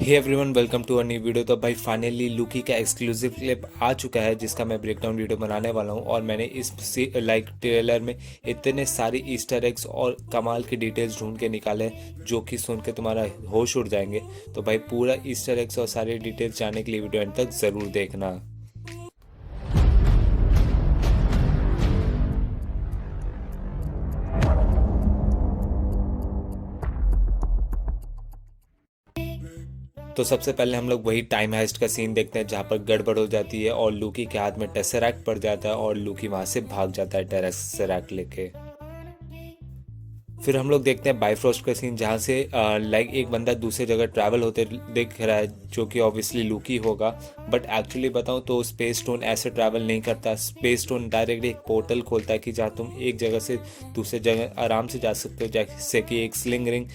Hey everyone, welcome to a new video. तो भाई finally Loki का एक्सक्लूसिव क्लिप आ चुका है जिसका मैं ब्रेकडाउन वीडियो बनाने वाला हूँ। और मैंने इस ट्रेलर में इतने सारी ईस्टर एग्स और कमाल की डिटेल्स ढूंढ के निकाले जो कि सुन के तुम्हारा होश उड़ जाएंगे। तो भाई पूरा ईस्टर एग्स और सारी डिटेल्स जानने के लिए वीडियो एंड तक ज़रूर देखना। तो सबसे पहले हम लोग वही टाइम हेस्ट का सीन देखते हैं जहाँ पर गड़बड़ हो जाती है और लूकी के हाथ में टेसरैक्ट पड़ जाता है और लूकी वहां से भाग जाता है टेसरैक्ट लेके। फिर हम लोग देखते हैं बाइफ्रोस्ट का सीन जहाँ से एक बंदा दूसरी जगह ट्रैवल होते दिख रहा है जो कि ऑब्वियसली लूकी होगा। बट एक्चुअली बताऊँ तो स्पेस स्टोन ऐसे ट्रैवल नहीं करता। स्पेस स्टोन डायरेक्टली एक पोर्टल खोलता है कि जहाँ तुम एक जगह से दूसरे जगह आराम से जा सकते हो, जैसे कि एक स्लिंग रिंग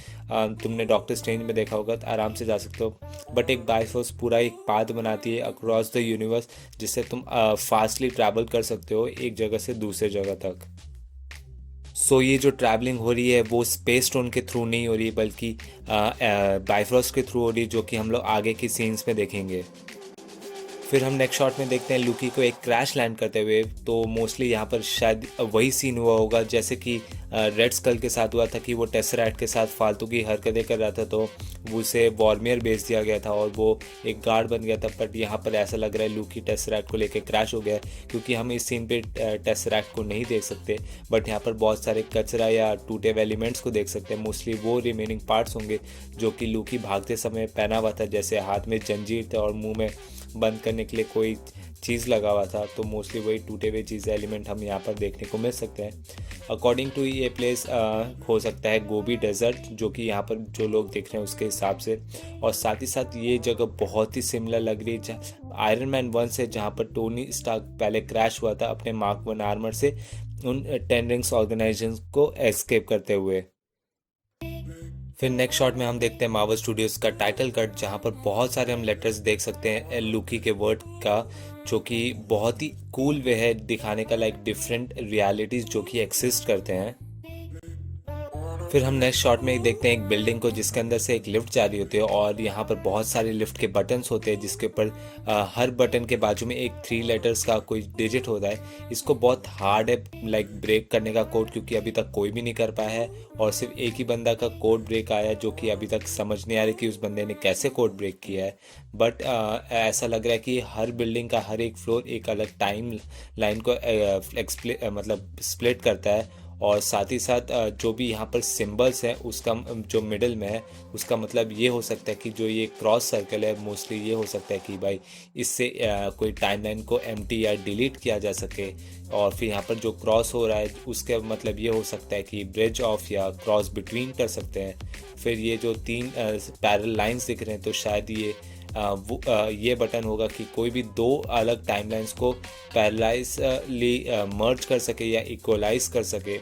तुमने डॉक्टर स्ट्रेंज में देखा होगा, तो आराम से जा सकते हो। बट एक बाइफ्रोस्ट पूरा एक पाथ बनाती है अक्रॉस द यूनिवर्स जिससे तुम फास्टली ट्रैवल कर सकते हो एक जगह से दूसरे जगह तक। सो ये जो ट्रैवलिंग हो रही है वो स्पेस स्टोन के थ्रू नहीं हो रही बल्कि बाइफ्रोस्ट के थ्रू हो रही है, जो कि हम लोग आगे की सीन्स में देखेंगे। फिर हम नेक्स्ट शॉट में देखते हैं लूकी को एक क्रैश लैंड करते हुए। तो मोस्टली यहाँ पर शायद वही सीन हुआ होगा जैसे कि रेड स्कल के साथ हुआ था कि वो टेसरैक्ट के साथ फालतू की हरकतें कर रहा था तो उसे वॉर्मियर भेज दिया गया था और वो एक गार्ड बन गया था। बट यहाँ पर ऐसा लग रहा है लूकी टेसरैक्ट को लेकर क्रैश हो गया है क्योंकि हम इस सीन पे टेसरैक्ट को नहीं देख सकते। बट यहाँ पर बहुत सारे कचरा या टूटे हुए एलिमेंट्स को देख सकते हैं। मोस्टली वो रिमेनिंग पार्ट्स होंगे जो कि लूकी भागते समय पहना हुआ था, जैसे हाथ में जंजीर थे और मुंह में बंद करने के लिए कोई चीज़ लगा हुआ था। तो मोस्टली वही टूटे हुए चीज़ एलिमेंट हम यहाँ पर देखने को मिल सकते हैं। अकॉर्डिंग टू ये प्लेस हो सकता है गोबी डेजर्ट, जो कि यहाँ पर जो लोग देख रहे हैं उसके हिसाब से। और साथ ही साथ ये जगह बहुत ही सिमिलर लग रही है आयरन मैन 1 से, जहाँ पर टोनी स्टार्क पहले क्रैश हुआ था अपने मार्क 1 आर्मर से उन 10 रिंग्स ऑर्गेनाइजेशन को एस्केप करते हुए। फिर नेक्स्ट शॉट में हम देखते हैं मार्वल स्टूडियोज का टाइटल कट, जहाँ पर बहुत सारे हम लेटर्स देख सकते हैं लूकी के वर्ड का, जो कि बहुत ही कूल वे है दिखाने का, डिफरेंट रियलिटीज जो कि एक्सिस्ट करते हैं। फिर हम नेक्स्ट शॉट में देखते हैं एक बिल्डिंग को जिसके अंदर से एक लिफ्ट जारी होती है और यहाँ पर बहुत सारे लिफ्ट के बटन्स होते हैं जिसके ऊपर हर बटन के बाजू में एक 3 लेटर्स का कोई डिजिट होता है। इसको बहुत हार्ड है ब्रेक करने का कोड, क्योंकि अभी तक कोई भी नहीं कर पाया है और सिर्फ एक ही बंदा का कोड ब्रेक आया जो कि अभी तक समझ नहीं आ रही कि उस बंदे ने कैसे कोड ब्रेक किया है। बट ऐसा लग रहा है कि हर बिल्डिंग का हर एक फ्लोर एक अलग टाइम लाइन को स्प्लिट करता है। और साथ ही साथ जो भी यहाँ पर सिंबल्स हैं उसका जो मिडल में है उसका मतलब ये हो सकता है कि जो ये क्रॉस सर्कल है मोस्टली ये हो सकता है कि भाई इससे कोई टाइमलाइन को एम्प्टी या डिलीट किया जा सके। और फिर यहाँ पर जो क्रॉस हो रहा है उसका मतलब ये हो सकता है कि ब्रिज ऑफ या क्रॉस बिटवीन कर सकते हैं। फिर ये जो 3 पैरेलल लाइंस दिख रहे हैं तो शायद ये बटन होगा कि कोई भी 2 अलग टाइमलाइंस को पैरेललाइजली मर्ज कर सके या इक्वलाइज कर सके।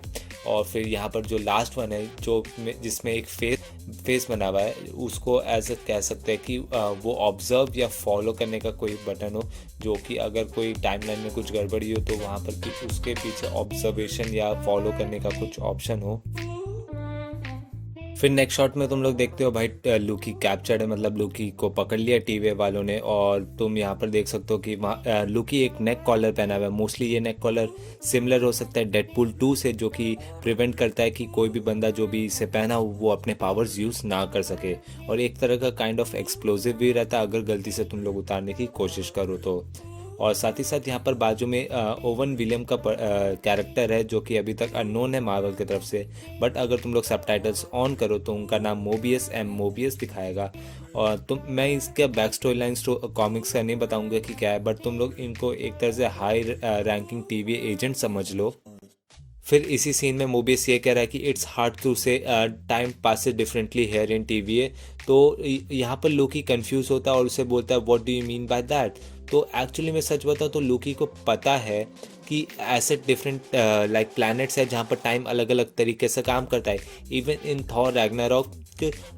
और फिर यहाँ पर जो लास्ट वन है जिसमें एक फेस बना हुआ है उसको एज कह सकते हैं कि वो ऑब्जर्व या फॉलो करने का कोई बटन हो, जो कि अगर कोई टाइमलाइन में कुछ गड़बड़ी हो तो वहाँ पर उसके पीछे ऑब्जर्वेशन या फॉलो करने का कुछ ऑप्शन हो। फिर नेक्स्ट शॉट में तुम लोग देखते हो भाई लूकी कैप्चर्ड है, मतलब लूकी को पकड़ लिया टीवी वालों ने। और तुम यहाँ पर देख सकते हो कि लूकी एक नेक कॉलर पहना हुआ है। मोस्टली ये नेक कॉलर सिमिलर हो सकता है डेडपूल 2 से, जो कि प्रिवेंट करता है कि कोई भी बंदा जो भी इसे पहना हो वो अपने पावर्स यूज़ ना कर सके। और एक तरह का काइंड ऑफ एक्सप्लोजिव भी रहता है अगर गलती से तुम लोग उतारने की कोशिश करो तो। और साथ ही साथ यहाँ पर बाजू में ओवन विलियम का कैरेक्टर है जो कि अभी तक अननोन है मार्वल की तरफ से। बट अगर तुम लोग सबटाइटल्स ऑन करो तो उनका नाम मोबियस दिखाएगा। और मैं इसके बैक स्टोरी लाइन्स कॉमिक्स का नहीं बताऊंगा कि क्या है, बट तुम लोग इनको एक तरह से हाई रैंकिंग टीवी एजेंट समझ लो। फिर इसी सीन में मोबियस ये कह रहा है कि इट्स हार्ड टू से time passes differently here in TVA. तो यहाँ पर लूकी कंफ्यूज होता है और उसे बोलता है what do you mean by that. तो एक्चुअली मैं सच बताऊँ तो लूकी को पता है कि ऐसे डिफरेंट प्लैनेट्स है जहाँ पर टाइम अलग अलग तरीके से काम करता है। Even in Thor Ragnarok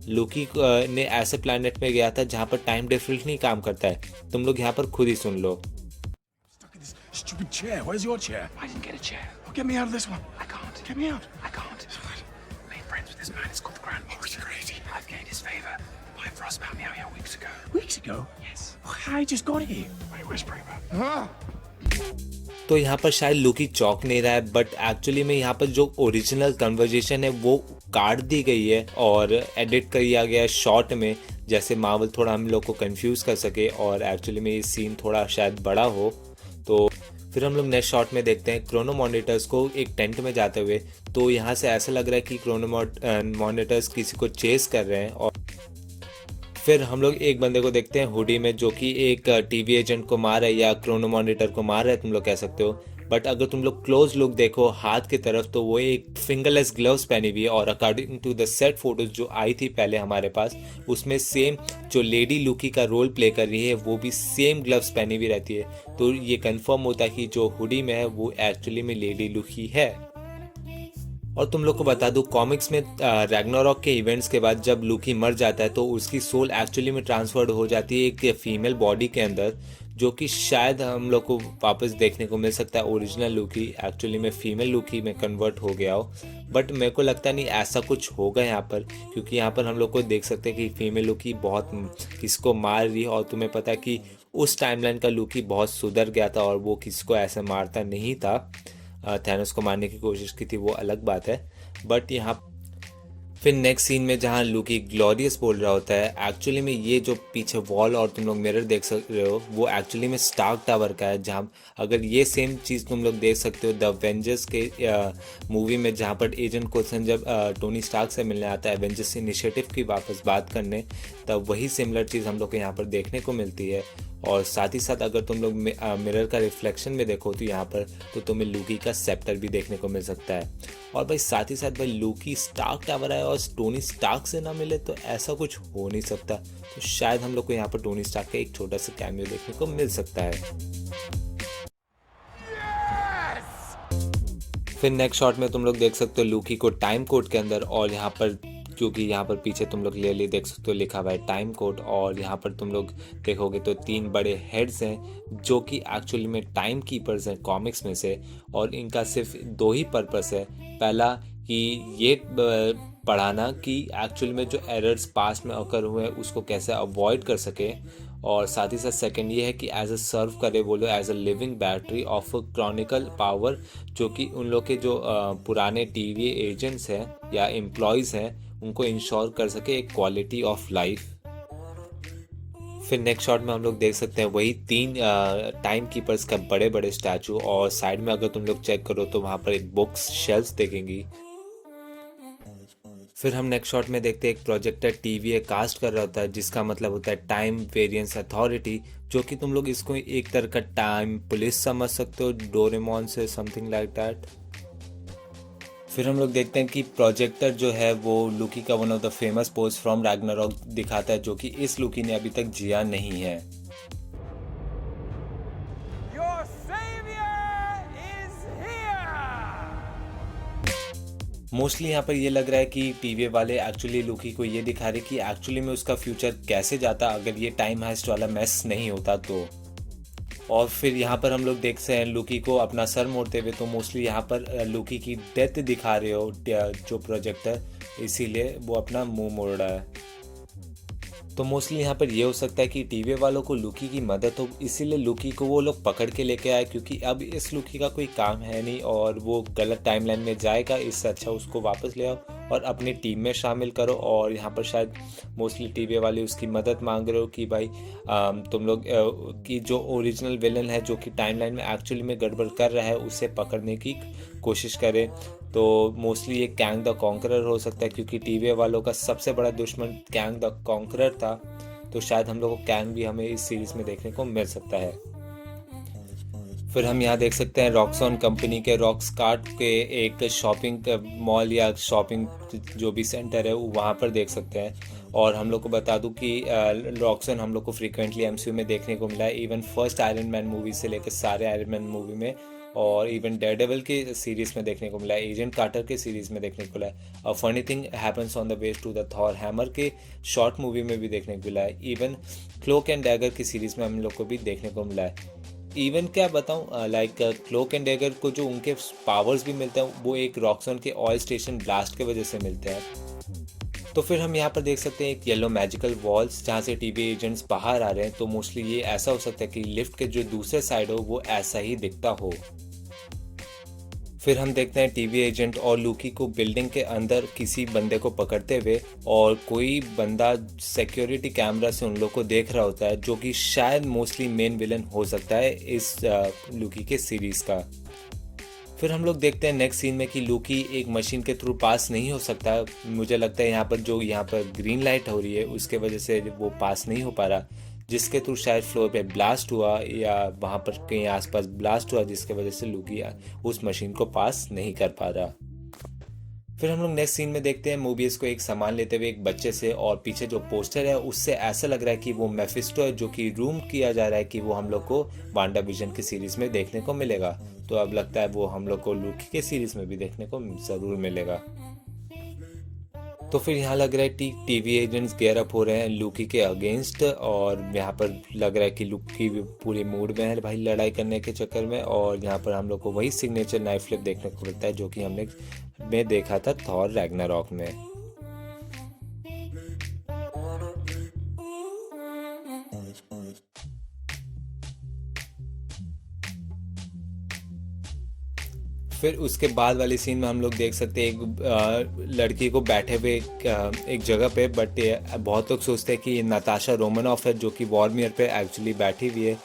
Lockie ने ऐसे प्लैनेट में गया था जहाँ पर टाइम डिफरेंटली काम करता है। तुम लोग यहाँ पर खुद ही सुन लो। Stupid chair. Where's your chair? I didn't get a chair. Oh, get me out of this one. I can't. Get me out. I can't. Made friends with this man. It's called the Grand. Oh, you're crazy. I've gained his favor. Bifrost. us about Meow Meow weeks ago. Weeks ago? Yes. I just got here. What are you whispering about? Huh? तो यहाँ पर शायद Lockie चौंक नहीं रहा है, but actually में यहाँ पर जो ओरिजिनल कन्वर्जेशन है वो काट दी गई है और एडिट किया गया है शॉर्ट में, जैसे मार्वल थोड़ा हम लोग को कंफ्यूज कर सके और एक्चुअली में ये सीन थोड़ा शायद बड़ा हो। तो फिर हम लोग नेक्स्ट शॉट में देखते हैं क्रोनो मॉनिटर्स को एक टेंट में जाते हुए। तो यहाँ से ऐसा लग रहा है कि क्रोनो मॉनिटर्स किसी को चेस कर रहे हैं। और फिर हम लोग एक बंदे को देखते हैं हुडी में, जो कि एक टीवी एजेंट को मार है या क्रोनो मॉनिटर को मार है, तुम लोग कह सकते हो। बट अगर तुम लोग क्लोज लुक देखो हाथ की तरफ तो वो एक फिंगरलेस ग्लव्स पहनी हुई है। और according to the set photos जो आई थी पहले हमारे पास, उसमें सेम जो लेडी लूकी का रोल प्ले कर रही है वो भी सेम ग्लव्स पहनी हुई रहती है। तो ये कंफर्म होता है कि जो हुडी में है वो एक्चुअली में लेडी लूकी है। और तुम लोग को बता दूं, कॉमिक्स में रैग्नारॉक के इवेंट्स के बाद जब लूकी मर जाता है तो उसकी सोल एक्चुअली में ट्रांसफर्ड हो जाती है एक फीमेल बॉडी के अंदर, जो कि शायद हम लोग को वापस देखने को मिल सकता है ओरिजिनल लूकी एक्चुअली में फीमेल लूकी में कन्वर्ट हो गया हो। बट मेरे को लगता नहीं ऐसा कुछ होगा यहाँ पर, क्योंकि यहाँ पर हम लोग को देख सकते हैं कि फीमेल लूकी बहुत किसको मार रही है। और तुम्हें पता है कि उस टाइमलाइन का लूकी बहुत सुधर गया था और वो किसको ऐसे मारता नहीं था। थैनोस को मारने की कोशिश की थी वो अलग बात है। बट यहाँ फिर नेक्स्ट सीन में जहाँ लूकी ग्लोरियस बोल रहा होता है, एक्चुअली में ये जो पीछे वॉल और तुम लोग मिरर देख सकते हो वो एक्चुअली में स्टार्क टावर का है। जहाँ अगर ये सेम चीज़ तुम लोग देख सकते हो द एवेंजर्स के मूवी में, जहाँ पर एजेंट कोल्सन जब टोनी स्टार्क से मिलने आता है एवेंजर्स इनिशिएटिव की वापस बात करने, तब वही सिमिलर चीज़ हम लोग को यहाँ पर देखने को मिलती है। और साथ ही साथ अगर तुम लोग मिरर का रिफ्लेक्शन में देखो तो यहाँ पर तो तुम्हें लूकी का सेप्टर भी देखने को मिल सकता है। और भाई साथ ही साथ भाई लूकी स्टार्क टावर आए और टोनी स्टार्क से ना मिले तो ऐसा कुछ हो नहीं सकता। तो शायद हम लोग को यहाँ पर टोनी स्टार्क का एक छोटा सा कैमियो देखने को मिल सकता है। फिर नेक्स्ट शॉट में तुम लोग देख सकते हो लूकी को टाइम कोड के अंदर, और यहाँ पर क्योंकि यहाँ पर पीछे तुम लोग क्लियरली देख सकते हो लिखा हुआ है टाइम कोड। और यहाँ पर तुम लोग देखोगे तो 3 बड़े हेड्स हैं जो कि एक्चुअली में टाइम कीपर्स हैं कॉमिक्स में से, और इनका सिर्फ 2 ही पर्पस है। पहला कि ये पढ़ाना कि एक्चुअली में जो एरर्स पास्ट में अकर हुए हैं उसको कैसे अवॉइड कर सके, और साथ ही साथ सेकंड ये है कि एज अ सर्व करे वो लोग as a living battery of chronicle power, जो कि उन लोग के जो पुराने टीवी एजेंट्स हैं या एम्प्लॉयज़ हैं उनको इंश्योर कर सके एक क्वालिटी ऑफ लाइफ। फिर नेक्स्ट शॉट में हम लोग देख सकते हैं वही 3 टाइम कीपर्स का बड़े बड़े स्टैचू, और साइड में अगर तुम लोग चेक करो तो वहाँ पर एक बुक्स शेल्फ्स देखेंगी। फिर हम नेक्स्ट शॉट में देखते हैं एक प्रोजेक्टर टीवी कास्ट कर रहा होता है, जिसका मतलब होता है टाइम वेरिएंस अथॉरिटी, जो कि तुम लोग इसको एक तरह का टाइम पुलिस समझ सकते हो डोरेमोन से, समथिंग लाइक दैट। फिर हम लोग देखते हैं कि प्रोजेक्टर जो है वो लूकी का one of the famous pose from Ragnarok दिखाता है, जो कि इस लूकी ने अभी तक जिया नहीं है। Your savior is here! Mostly यहाँ पर ये लग रहा है कि टीवी वाले एक्चुअली लूकी को ये दिखा रहे कि एक्चुअली में उसका फ्यूचर कैसे जाता अगर ये टाइम हाइस्ट वाला मैस नहीं होता तो। और फिर यहाँ पर हम लोग देखते हैं लूकी को अपना सर मोड़ते हुए, तो मोस्टली यहाँ पर लूकी की डेथ दिखा रहे हो जो प्रोजेक्टर, इसीलिए वो अपना मुंह मोड़ रहा है। तो मोस्टली यहाँ पर ये हो सकता है कि टीवी वालों को लूकी की मदद हो, इसीलिए लूकी को वो लोग पकड़ के लेके आए, क्योंकि अब इस लूकी का कोई काम है नहीं और वो गलत टाइमलाइन में जाएगा। इससे अच्छा उसको वापस ले आओ और अपनी टीम में शामिल करो। और यहाँ पर शायद मोस्टली टीवी वाले उसकी मदद मांग रहे हो कि भाई तुम लोग की जो ओरिजिनल विलन है जो कि टाइमलाइन में एक्चुअली में गड़बड़ कर रहा है उसे पकड़ने की कोशिश करें। तो मोस्टली ये कैंग द कॉन्करर हो सकता है, क्योंकि टीवी वालों का सबसे बड़ा दुश्मन कैंग द कॉन्करर था। तो शायद हम लोग को कैंग भी हमें इस सीरीज में देखने को मिल सकता है। फिर हम यहाँ देख सकते हैं रॉक्सॉन कंपनी के रॉक्सकार्ट के एक शॉपिंग मॉल या शॉपिंग जो भी सेंटर है वहाँ पर देख सकते हैं। और हम लोग को बता दूं कि रॉक्सॉन हम लोग को फ्रीक्वेंटली एमसीयू में देखने को मिला है, even first iron man movie से लेकर सारे आयरन मैन मूवी में, और इवन डेयरडेविल के सीरीज़ में देखने को मिला है, एजेंट कार्टर के सीरीज़ में देखने को मिला है, और funny thing happens on the way to the Thor hammer के शॉर्ट मूवी में भी देखने को मिला है, इवन क्लोक एंड डैगर की सीरीज़ में हम लोग को भी देखने को मिला है। इवन क्या बताऊं, लाइक क्लोक एंड डैगर को जो उनके पावर्स भी मिलते हैं वो एक रॉक्सॉन के ऑयल स्टेशन ब्लास्ट के वजह से मिलते हैं। तो फिर हम यहाँ पर देख सकते हैं एक येलो मैजिकल वॉल्स जहाँ से टीवी एजेंट्स बाहर आ रहे हैं। तो मोस्टली ये ऐसा हो सकता है कि लिफ्ट के जो दूसरे साइड हो वो ऐसा ही दिखता हो। फिर हम देखते हैं टीवी एजेंट और लूकी को बिल्डिंग के अंदर किसी बंदे को पकड़ते हुए, और कोई बंदा सिक्योरिटी कैमरा से उन लोग को देख रहा होता है, जो कि शायद मोस्टली मेन विलन हो सकता है इस लूकी के सीरीज का। फिर हम लोग देखते हैं नेक्स्ट सीन में कि लूकी एक मशीन के थ्रू पास नहीं हो सकता। मुझे लगता है यहाँ पर ग्रीन लाइट हो रही है, उसके वजह से वो पास नहीं हो पा रहा, जिसके थ्रू शायद फ्लोर पे ब्लास्ट हुआ या वहाँ पर कहीं आसपास ब्लास्ट हुआ, जिसके वजह से लूकी उस मशीन को पास नहीं कर पा रहा। फिर हम लोग नेक्स्ट सीन में देखते हैं मूवीज को एक सामान लेते हुए एक बच्चे से, और पीछे जो पोस्टर है उससे ऐसा लग रहा है कि वो मेफिस्टो है, जो कि रूम किया जा रहा है कि वो हम लोग को वांडा विजन की सीरीज में देखने को मिलेगा। तो अब लगता है वो हम लोग को लूकी के सीरीज में भी देखने को ज़रूर मिलेगा। तो फिर यहाँ लग रहा है कि टीवी एजेंट्स गेयर अप हो रहे हैं लूकी के अगेंस्ट, और यहाँ पर लग रहा है कि लूकी पूरे मूड में है भाई लड़ाई करने के चक्कर में। और यहाँ पर हम लोग को वही सिग्नेचर नाइफ फ्लिप देखने को मिलता है जो कि हमने देखा था थॉर रैग्नारॉक में। फिर उसके बाद वाली सीन में हम लोग देख सकते हैं एक लड़की को बैठे हुए एक जगह पे, बट बहुत लोग सोचते हैं कि ये नताशा रोमानॉफ है, जो कि वॉरमियर पे एक्चुअली बैठी हुई है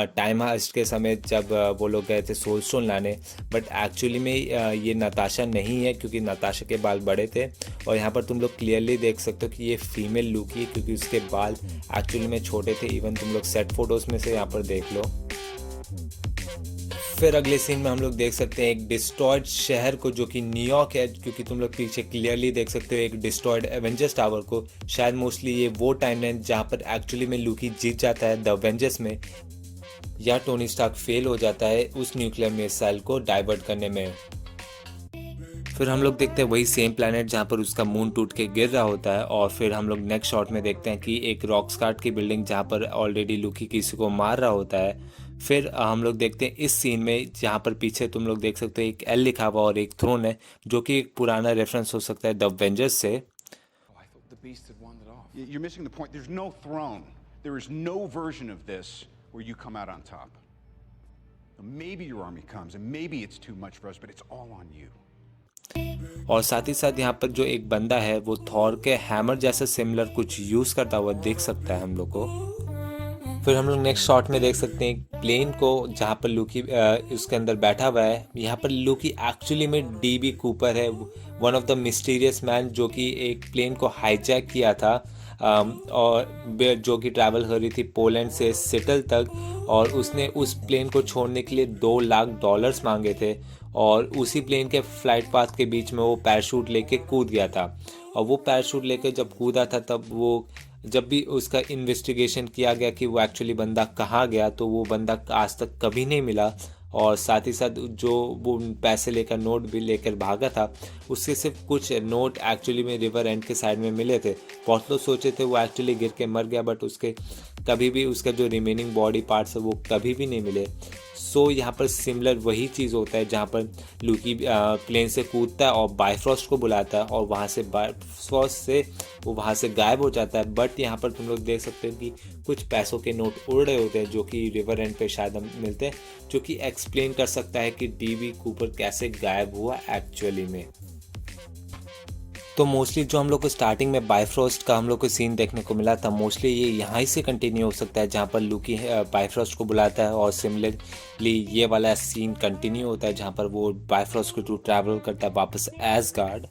टाइम हास्ट के समय जब वो लोग गए थे सोल स्टोन लाने। बट एक्चुअली में ये नताशा नहीं है, क्योंकि नताशा के बाल बड़े थे। और यहाँ पर तुम लोग क्लियरली देख सकते हो कि ये फीमेल लूकी है, क्योंकि उसके बाल एक्चुअली में छोटे थे। इवन तुम लोग सेट फोटोज में से यहाँ पर देख लो। फिर अगले सीन में हम लोग देख सकते हैं एक डिस्ट्रॉयड शहर को, जो कि न्यूयॉर्क है, क्योंकि तुम लोग पीछे क्लियरली देख सकते हो एक डिस्ट्रॉयड एवेंजर्स टावर को। शायद मोस्टली ये वो टाइमलाइन जहाँ पर एक्चुअली में लूकी जीत जाता है द एवेंजर्स में, या टोनी स्टार्क फेल हो जाता है उस न्यूक्लियर मिसाइल को डाइवर्ट करने में। फिर हम लोग देखते हैं वही सेम प्लैनेट जहाँ पर उसका मून टूट के गिर रहा होता है। और फिर हम लोग नेक्स्ट शॉट में देखते हैं कि एक रॉकस्टार्ट की बिल्डिंग जहाँ पर ऑलरेडी लूकी किसी को मार रहा होता है। फिर हम लोग देखते हैं इस सीन में जहाँ पर पीछे तुम लोग देख सकते हो एक एल लिखा हुआ और एक थ्रोन है, जो कि एक पुराना रेफरेंस हो सकता है द एवेंजर्स से। Oh, I thought the beast had wandered off. You're missing the point. There's no throne. There is no version of this where you come out on top. Maybe your army comes, and maybe it's too much for us, but it's all on you. और साथ ही साथ यहाँ पर जो एक बंदा है वो थॉर के हैमर जैसा सिमिलर कुछ यूज करता हुआ दिख सकता है हम लोग को। फिर हम लोग नेक्स्ट शॉट में देख सकते हैं एक प्लेन को जहाँ पर लूकी उसके अंदर बैठा हुआ है। यहाँ पर लूकी एक्चुअली में डीबी कूपर है, one of the mysterious man, जो कि एक प्लेन को हाईजैक किया था और जो कि ट्रैवल कर रही थी पोलैंड से सिटल तक, और उसने उस प्लेन को छोड़ने के लिए $2 लाख मांगे थे। और उसी प्लेन के फ्लाइट पाथ के बीच में वो पैराशूट लेके कूद गया था। और वो पैराशूट लेके जब कूदा था तब वो जब भी उसका इन्वेस्टिगेशन किया गया कि वो एक्चुअली बंदा कहाँ गया, तो वो बंदा आज तक कभी नहीं मिला। और साथ ही साथ जो वो पैसे लेकर नोट भी लेकर भागा था, उससे सिर्फ कुछ नोट एक्चुअली में रिवर एंड के साइड में मिले थे। बहुत लोग सोचे थे वो एक्चुअली गिर के मर गया, बट उसके कभी भी उसका जो रिमेनिंग बॉडी पार्ट्स है वो कभी भी नहीं मिले। सो यहाँ पर सिमिलर वही चीज़ होता है जहाँ पर लूकी प्लेन से कूदता है और बायफ्रॉस्ट को बुलाता है, और वहाँ से बायफ्रॉस्ट से वो वहाँ से गायब हो जाता है। बट यहाँ पर तुम लोग देख सकते हो कि कुछ पैसों के नोट उड़ रहे होते हैं, जो कि रिवर एंड पे शायद हम मिलते हैं, जो कि एक्सप्लेन कर सकता है कि डीबी कूपर कैसे गायब हुआ एक्चुअली में। तो मोस्टली जो हम लोग को स्टार्टिंग में बायफ्रॉस्ट का हम लोग को सीन देखने को मिला था, मोस्टली ये यहाँ ही से कंटिन्यू हो सकता है जहाँ पर लूकी बायफ्रॉस्ट को बुलाता है, और सिमिलरली ये वाला सीन कंटिन्यू होता है जहाँ पर वो बायफ्रॉस्ट के थ्रू ट्रैवल करता है वापस एसगार्ड।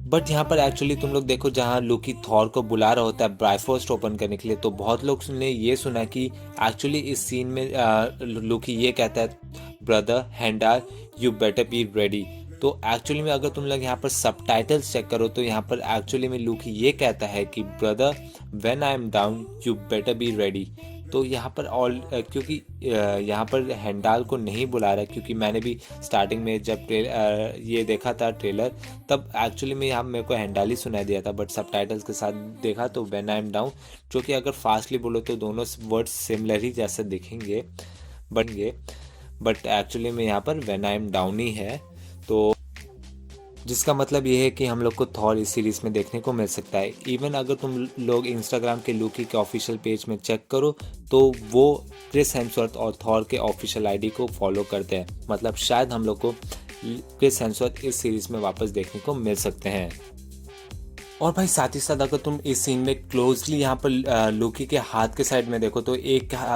बट यहाँ पर एक्चुअली तुम लोग देखो जहाँ लूकी थॉर को बुला रहा होता है बायफ्रॉस्ट ओपन करने के लिए, तो बहुत लोग ने ये सुना कि एक्चुअली इस सीन में लूकी ये कहता है, ब्रदर हेंडाल यू बेटर बी रेडी। तो एक्चुअली में अगर तुम लोग यहाँ पर सबटाइटल्स चेक करो तो यहाँ पर एक्चुअली में लूकी ये कहता है कि brother when I am down you better be ready. तो यहाँ पर क्योंकि यहाँ पर हेंडाल को नहीं बुला रहा है, क्योंकि मैंने भी स्टार्टिंग में जब ये देखा था ट्रेलर, तब एक्चुअली में यहाँ मेरे को हेंडाल ही सुनाई दिया था, बट सबटाइटल्स के साथ देखा तो व्हेन आई एम डाउन, जो कि अगर फास्टली बोलो तो दोनों वर्ड्स सिमिलर ही जैसे दिखेंगे बट एक्चुअली में यहाँ पर व्हेन आई एम डाउन ही है। तो जिसका मतलब ये है कि हम लोग को थॉर इस सीरीज़ में देखने को मिल सकता है। इवन अगर तुम लोग इंस्टाग्राम के लूकी के ऑफिशियल पेज में चेक करो तो वो क्रिस हेम्सवर्थ और थॉर के ऑफिशियल आईडी को फॉलो करते हैं, मतलब शायद हम लोग को क्रिस हेम्सवर्थ इस सीरीज़ में वापस देखने को मिल सकते हैं। और भाई साथ ही साथ अगर तुम इस सीन में क्लोजली यहाँ पर लूकी के हाथ के साइड में देखो तो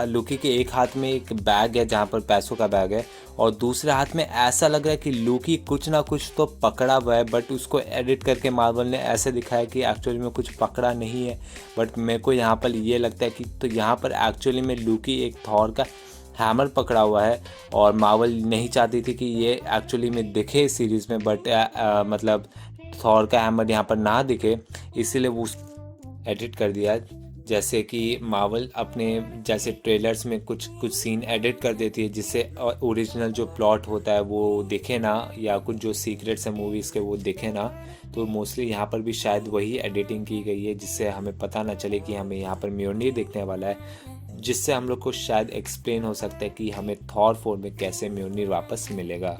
लूकी के एक हाथ में एक बैग है जहाँ पर पैसों का बैग है, और दूसरे हाथ में ऐसा लग रहा है कि लूकी कुछ ना कुछ तो पकड़ा हुआ है, बट उसको एडिट करके मार्वल ने ऐसे दिखाया कि एक्चुअली में कुछ पकड़ा नहीं है। बट मेरे को यहाँ पर ये लगता है कि तो यहाँ पर एक्चुअली में लूकी एक थॉर का हैमर पकड़ा हुआ है, और मार्वल नहीं चाहती थी कि ये एक्चुअली में दिखे इस सीरीज़ में, बट मतलब थॉर का हैमर यहाँ पर ना दिखे, इसीलिए वो एडिट कर दिया। जैसे कि मार्वल अपने जैसे ट्रेलर्स में कुछ सीन एडिट कर देती है जिससे ओरिजिनल जो प्लॉट होता है वो दिखे ना, या कुछ जो सीक्रेट्स है मूवीज़ के वो दिखे ना। तो मोस्टली यहाँ पर भी शायद वही एडिटिंग की गई है जिससे हमें पता ना चले कि हमें यहाँ पर म्योल्निर दिखने वाला है, जिससे हम लोग को शायद एक्सप्लेन हो सकता है कि हमें थॉर 4 में कैसे म्योल्निर वापस मिलेगा।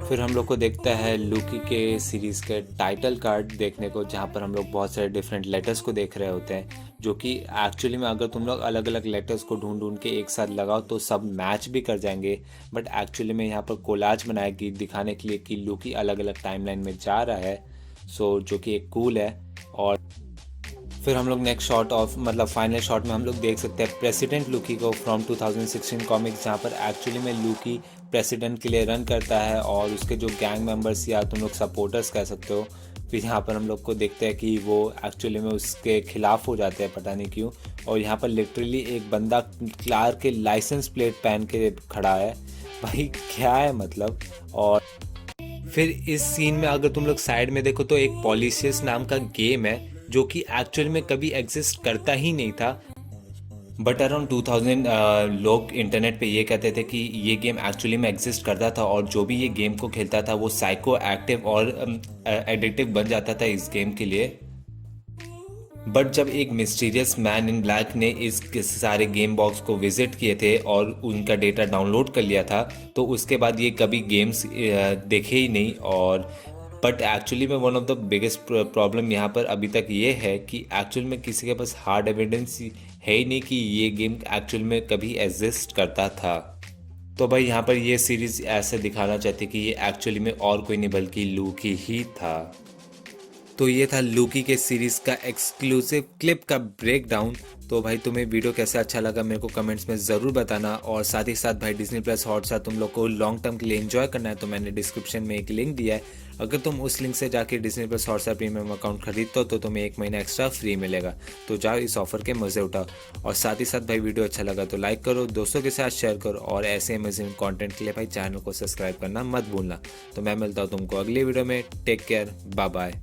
फिर हम लोग को देखता है लूकी के सीरीज़ के टाइटल कार्ड देखने को, जहाँ पर हम लोग बहुत सारे डिफरेंट लेटर्स को देख रहे होते हैं, जो कि एक्चुअली में अगर तुम लोग अलग अलग लेटर्स को ढूंढ के एक साथ लगाओ तो सब मैच भी कर जाएंगे। बट एक्चुअली में यहाँ पर कोलाज बनाएगी दिखाने के लिए कि लूकी अलग अलग टाइमलाइन में जा रहा है, सो जो कि एक कूल है। और फिर हम लोग नेक्स्ट शॉट ऑफ मतलब फाइनल शॉट में हम लोग देख सकते हैं प्रेसिडेंट लूकी को फ्रॉम 2016 कॉमिक्स, जहाँ पर एक्चुअली में लूकी प्रेसिडेंट के लिए रन करता है और उसके जो गैंग मेंबर्स या तुम लोग सपोर्टर्स कह सकते हो, फिर यहाँ पर हम लोग को देखते हैं कि वो एक्चुअली में उसके खिलाफ हो जाते हैं, पता नहीं क्यों। और यहाँ पर लिटरली एक बंदा कार के लाइसेंस प्लेट पहन के खड़ा है, भाई क्या है मतलब। और फिर इस सीन में अगर तुम लोग साइड में देखो तो एक पॉलिशियस नाम का गेम है जो कि एक्चुअल में कभी एग्जिस्ट करता ही नहीं था, बट अराउंड 2000 लोग इंटरनेट पे ये कहते थे कि ये गेम एक्चुअली में एग्जिस्ट करता था, और जो भी ये गेम को खेलता था वो साइको एक्टिव और एडिक्टिव बन जाता था इस गेम के लिए। बट जब एक मिस्टीरियस मैन इन ब्लैक ने इस सारे गेम बॉक्स को विजिट किए थे और उनका डेटा डाउनलोड कर लिया था, तो उसके बाद ये कभी गेम्स देखे ही नहीं। और बट एक्चुअली में one of the biggest problem यहाँ पर अभी तक ये है कि एक्चुअल में किसी के पास हार्ड एविडेंस है ही नहीं कि ये गेम एक्चुअल में कभी एग्जिस्ट करता था। तो भाई यहाँ पर ये सीरीज़ ऐसे दिखाना चाहती कि ये एक्चुअली में और कोई नहीं बल्कि लूकी ही था। तो ये था लूकी के सीरीज़ का एक्सक्लूसिव क्लिप का ब्रेकडाउन। तो भाई तुम्हें वीडियो कैसे अच्छा लगा मेरे को कमेंट्स में ज़रूर बताना। और साथ ही साथ भाई डिज्नी प्लस हॉटस्टार तुम लोग को लॉन्ग टर्म के लिए एंजॉय करना है तो मैंने डिस्क्रिप्शन में एक लिंक दिया है, अगर तुम उस लिंक से जाके Disney plus Hotstar premium account खरीदते हो तो तुम्हें 1 महीना एक्स्ट्रा फ्री मिलेगा। तो जाओ इस ऑफर के मज़े उठाओ। और साथ ही साथ भाई वीडियो अच्छा लगा तो लाइक करो, दोस्तों के साथ शेयर करो, और ऐसे अमेजिंग कंटेंट के लिए भाई चैनल को सब्सक्राइब करना मत भूलना। तो मैं मिलता हूँ तुमको अगली वीडियो में। Take care, bye bye.